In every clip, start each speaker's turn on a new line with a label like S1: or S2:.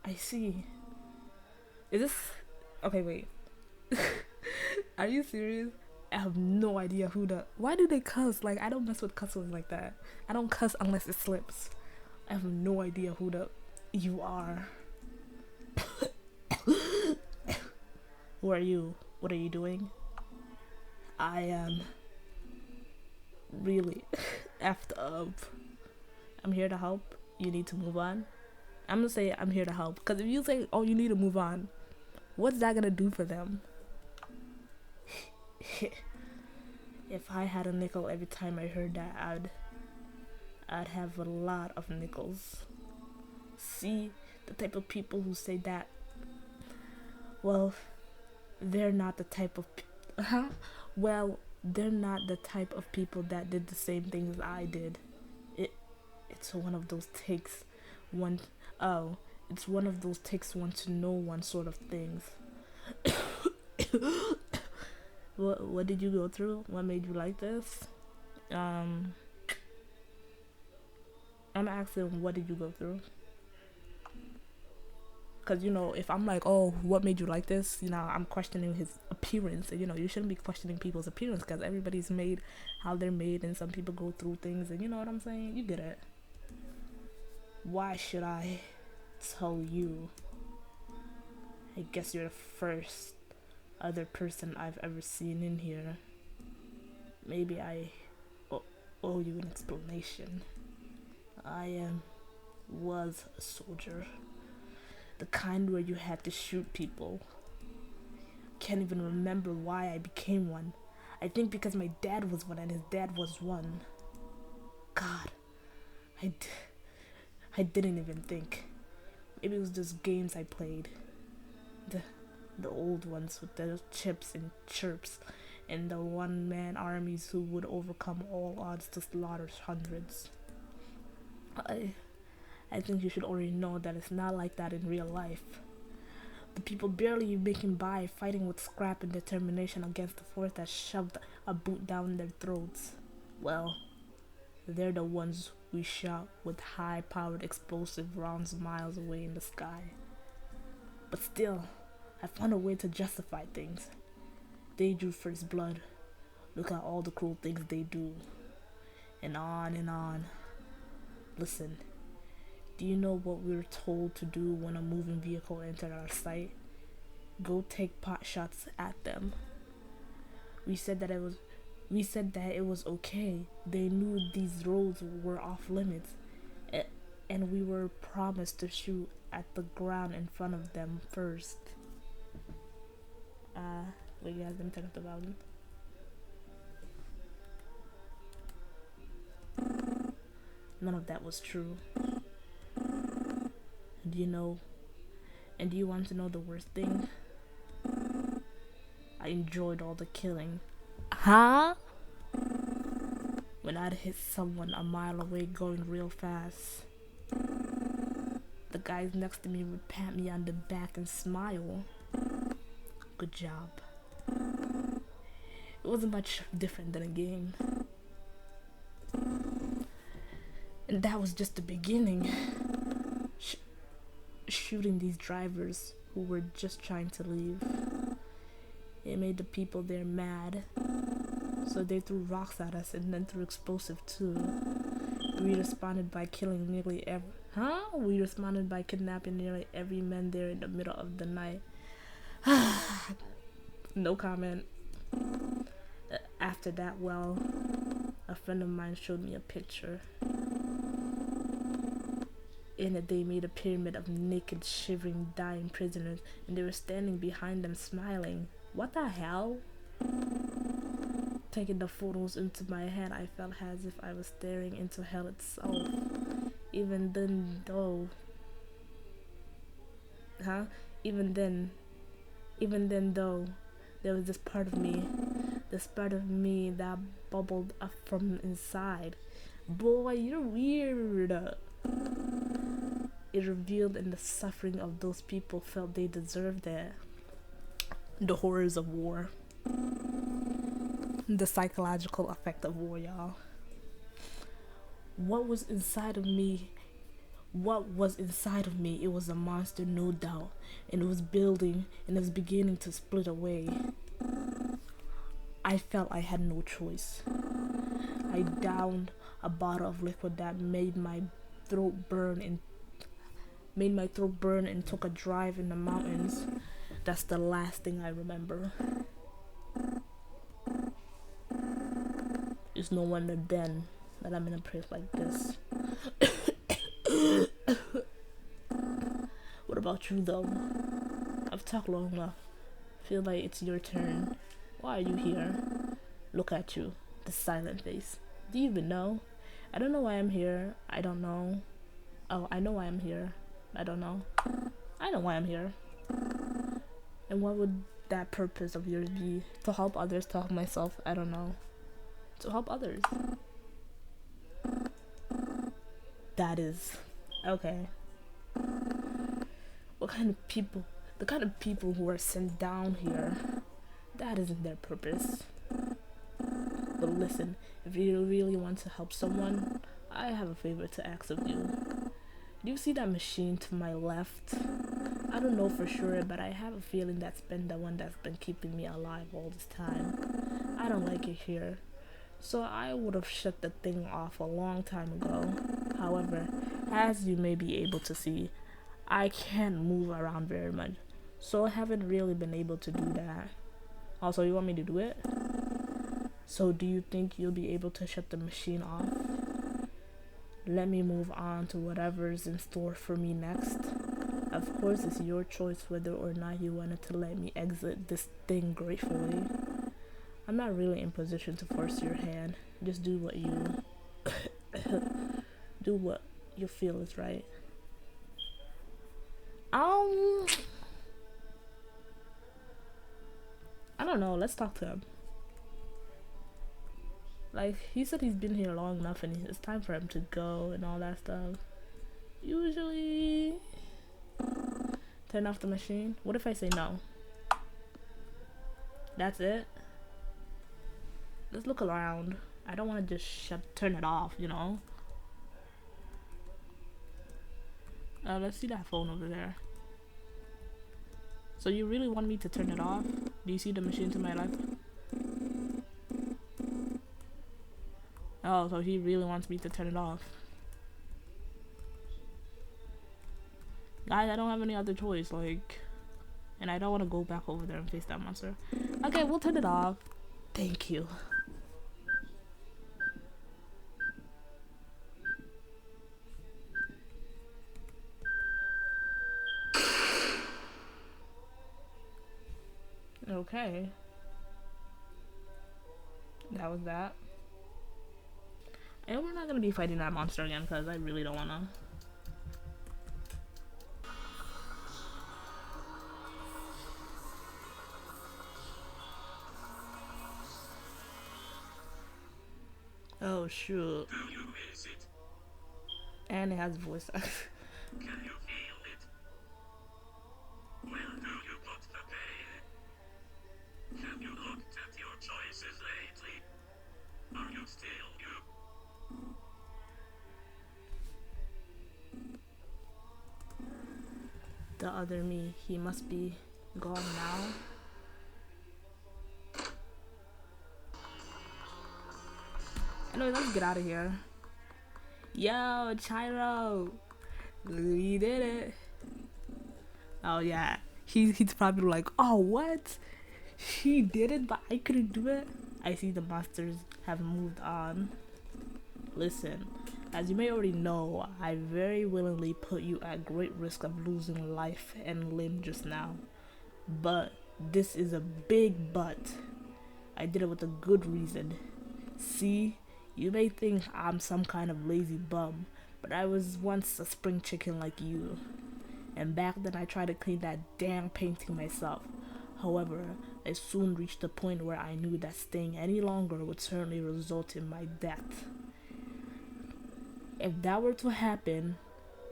S1: I see. Is this okay? Wait, are you serious? I have no idea who the. Why do they cuss? Like I don't mess with cuss words like that. I don't cuss unless it slips. I have no idea who the you are. Who are you? What are you doing? I am really effed up. I'm here to help. You need to move on. I'm gonna say I'm here to help. Because if you say, oh, you need to move on, what's that gonna do for them? If I had a nickel every time I heard that, I'd have a lot of nickels. See, the type of people who say that, well, they're not the type of huh? Well, they're not the type of people that did the same things I did. It it's one of those takes one oh, it's one of those takes one to know one sort of things. What did you go through? What made you like this? Um I'm asking what did you go through? Because if I'm like, oh, what made you like this, I'm questioning his appearance. And you shouldn't be questioning people's appearance, because everybody's made how they're made, and some people go through things, and you know what I'm saying. You get it. Why should I tell you? I guess you're the first other person I've ever seen in here. Maybe I owe you an explanation. I was a soldier, the kind where you had to shoot people. Can't even remember why I became one. I think because my dad was one and his dad was one. God, I didn't even think. Maybe it was just games I played. The old ones with the chips and chirps, and the one-man armies who would overcome all odds to slaughter hundreds. I think you should already know that it's not like that in real life. The people barely making by, fighting with scrap and determination against the force that shoved a boot down their throats. Well, they're the ones we shot with high-powered explosive rounds miles away in the sky. But still, I found a way to justify things. They drew first blood. Look at all the cruel things they do. And on and on. Listen, do you know what we were told to do when a moving vehicle entered our sight? Go take pot shots at them. We said that it was okay. They knew these roads were off limits, and we were promised to shoot at the ground in front of them first. Wait, guys, let me turn up the volume. None of that was true. Do you know? And do you want to know the worst thing? I enjoyed all the killing. Huh? When I'd hit someone a mile away going real fast, the guys next to me would pat me on the back and smile. Good job. It wasn't much different than a game. And that was just the beginning. Shooting these drivers who were just trying to leave. It made the people there mad. So they threw rocks at us and then threw explosive too. We responded by killing nearly every... We responded by kidnapping nearly every man there in the middle of the night. No comment. After that, well, a friend of mine showed me a picture. In it, they made a pyramid of naked, shivering, dying prisoners, and they were standing behind them smiling. What the hell? Taking the photos into my head, I felt as if I was staring into hell itself. Even then, though... Even then, though, there was this part of me that bubbled up from inside. Boy, you're weird. It revealed in the suffering of those people felt they deserved it. The horrors of war. The psychological effect of war, y'all. What was inside of me what was inside of me. It was a monster, no doubt, and it was building and it was beginning to split away. I felt I had no choice. I downed a bottle of liquid that made my throat burn and took a drive in the mountains. That's the last thing I remember. It's no wonder then that I'm in a place like this. What about you though? I've talked long enough. Feel like it's your turn. Why are you here? Look at you, the silent face. Do you even know? I don't know why I'm here. I don't know. Oh, I know why I'm here. I don't know. I know why I'm here. And what would that purpose of yours be? To help others, to help myself? I don't know. To help others. That is. Okay. What kind of people? The kind of people who are sent down here. That isn't their purpose. But listen, if you really want to help someone, I have a favor to ask of you. Do you see that machine to my left? I don't know for sure, but I have a feeling that's been the one that's been keeping me alive all this time. I don't like it here. So I would have shut the thing off a long time ago. However, as you may be able to see, I can't move around very much. So I haven't really been able to do that. Also, you want me to do it? So do you think you'll be able to shut the machine off? Let me move on to whatever's in store for me next. Of course, it's your choice whether or not you wanted to let me exit this thing gratefully. I'm not really in position to force your hand. Just do what you do what you feel is right. I don't know. Let's talk to him. Like, he said he's been here long enough and it's time for him to go and all that stuff. Usually, turn off the machine. What if I say no? That's it? Let's look around. I don't want to just turn it off, you know? Let's see that phone over there. So you really want me to turn it off? Do you see the machine to my left? Oh, so he really wants me to turn it off. Guys, I don't have any other choice, like... And I don't want to go back over there and face that monster. Okay, we'll turn it off. Thank you. Okay. That was that. And we're not gonna be fighting that monster again because I really don't wanna. Oh shoot. And it has voice.
S2: Can you feel it? Where do you put the pain? Have you looked at your choices lately? Are you still you?
S1: The other me, he must be gone now. Anyway, let's get out of here. Yo, Chiro, we did it. Oh yeah, he's probably like, oh what? He did it, but I couldn't do it. I see the monsters have moved on. Listen, as you may already know, I very willingly put you at great risk of losing life and limb just now. But this is a big but. I did it with a good reason. See? You may think I'm some kind of lazy bum, but I was once a spring chicken like you. And back then I tried to clean that damn painting myself. However, I soon reached a point where I knew that staying any longer would certainly result in my death. If that were to happen,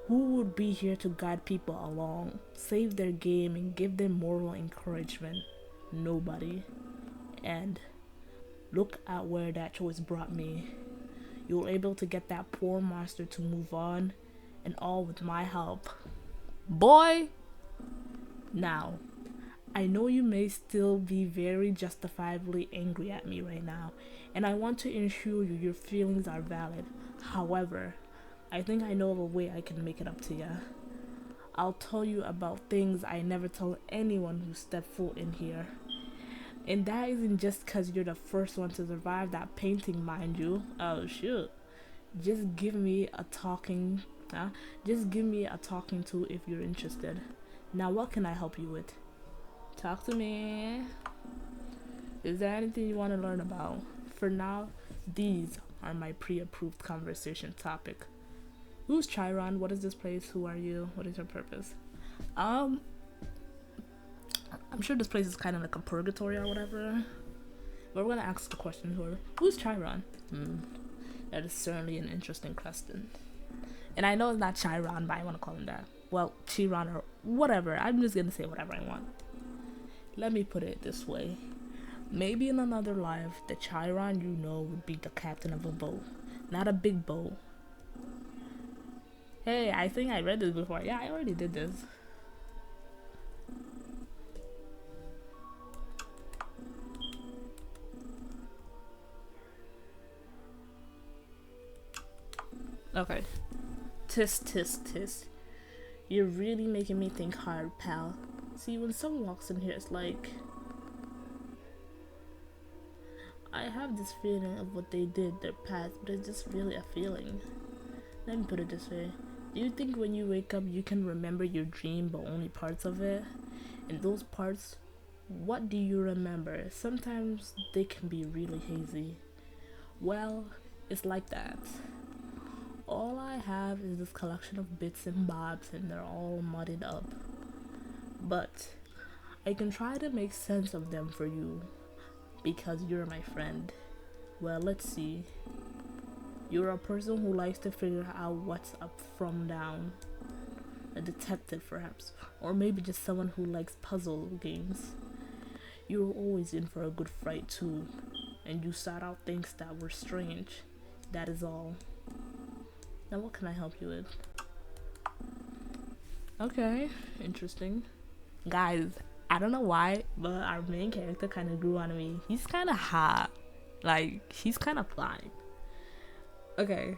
S1: who would be here to guide people along, save their game, and give them moral encouragement? Nobody. And look at where that choice brought me. You were able to get that poor monster to move on, and all with my help. Boy! Now, I know you may still be very justifiably angry at me right now, and I want to assure you your feelings are valid. However, I think I know of a way I can make it up to you. I'll tell you about things I never tell anyone who stepped foot in here. And that isn't just because you're the first one to survive that painting, mind you. Oh, shoot. Just give me a talking, Just give me a talking to if you're interested. Now, what can I help you with? Talk to me. Is there anything you want to learn about? For now, these are my pre-approved conversation topic. Who's Chiron? What is this place? Who are you? What is your purpose? I'm sure this place is kind of like a purgatory or whatever. But we're gonna ask the question: Who's Chiron? That is certainly an interesting question. And I know it's not Chiron, but I want to call him that. Well, Chiron or whatever. I'm just gonna say whatever I want. Let me put it this way. Maybe in another life, the Chiron you know would be the captain of a boat. Not a big boat. Hey, I think I read this before. Yeah, I already did this. Okay. Tisk. You're really making me think hard, pal. See, when someone walks in here, it's like... I have this feeling of what they did, their past, but it's just really a feeling. Let me put it this way. Do you think when you wake up, you can remember your dream, but only parts of it? And those parts, what do you remember? Sometimes they can be really hazy. Well, it's like that. All I have is this collection of bits and bobs, and they're all mudded up. But I can try to make sense of them for you, because you're my friend. Well, let's see. You're a person who likes to figure out what's up from down. A detective, perhaps. Or maybe just someone who likes puzzle games. You were always in for a good fright, too. And you sought out things that were strange. That is all. Now, what can I help you with? Okay, interesting. Guys, I don't know why, but our main character kind of grew on me. He's kind of hot. Like, he's kind of fine. Okay.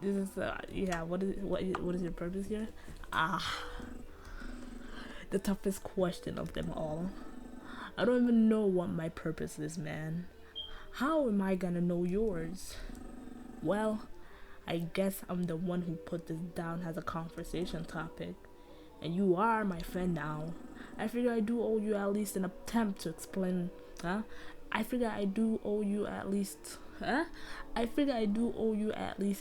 S1: This is what is your purpose here? The toughest question of them all. I don't even know what my purpose is, man. How am I gonna know yours? Well, I guess I'm the one who put this down as a conversation topic. And you are my friend now. I figure I do owe you at least an attempt to explain, I figure I do owe you at least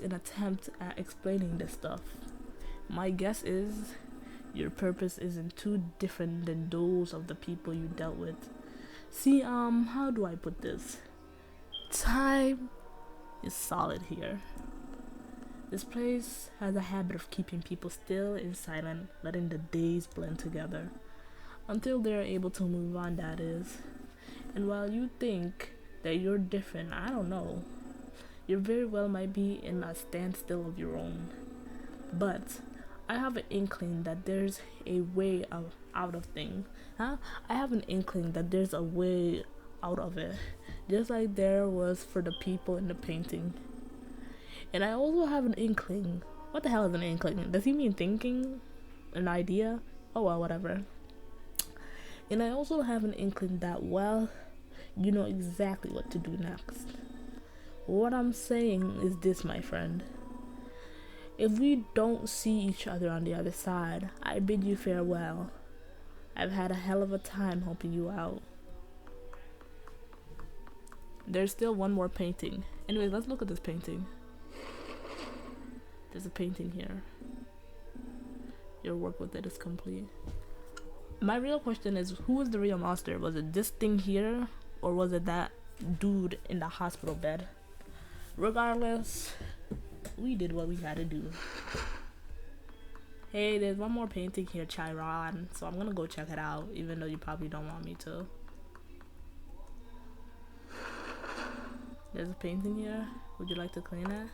S1: an attempt at explaining this stuff. My guess is your purpose isn't too different than those of the people you dealt with. See, how do I put this? Time is solid here. This place has a habit of keeping people still and silent, letting the days blend together. Until they're able to move on, that is. And while you think that you're different, I don't know. You very well might be in a standstill of your own. But I have an inkling that there's a way out of things. I have an inkling that there's a way out of it. Just like there was for the people in the painting. And I also have an inkling. What the hell is an inkling? Does he mean thinking? An idea? Oh well, whatever. And I also have an inkling that, well, you know exactly what to do next. What I'm saying is this, my friend. If we don't see each other on the other side, I bid you farewell. I've had a hell of a time helping you out. There's still one more painting. Anyways, let's look at this painting. There's a painting here. Your work with it is complete. My real question is, who was the real monster? Was it this thing here? Or was it that dude in the hospital bed? Regardless, we did what we had to do. Hey, there's one more painting here, Chiron. So I'm gonna go check it out, even though you probably don't want me to. There's a painting here. Would you like to clean it?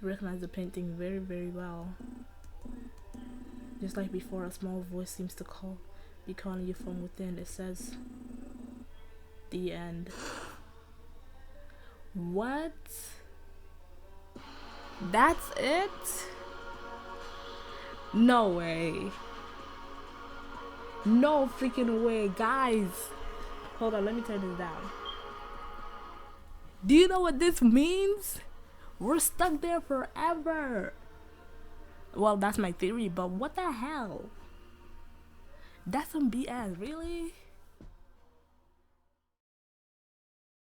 S1: recognize the painting very, very well. Just like before, a small voice seems to be calling you from within. It says, "The end." What? That's it? No way. No freaking way, guys. Hold on, let me turn this down. Do you know what this means? We're stuck there forever. Well, that's my theory, but what the hell? That's some BS, really?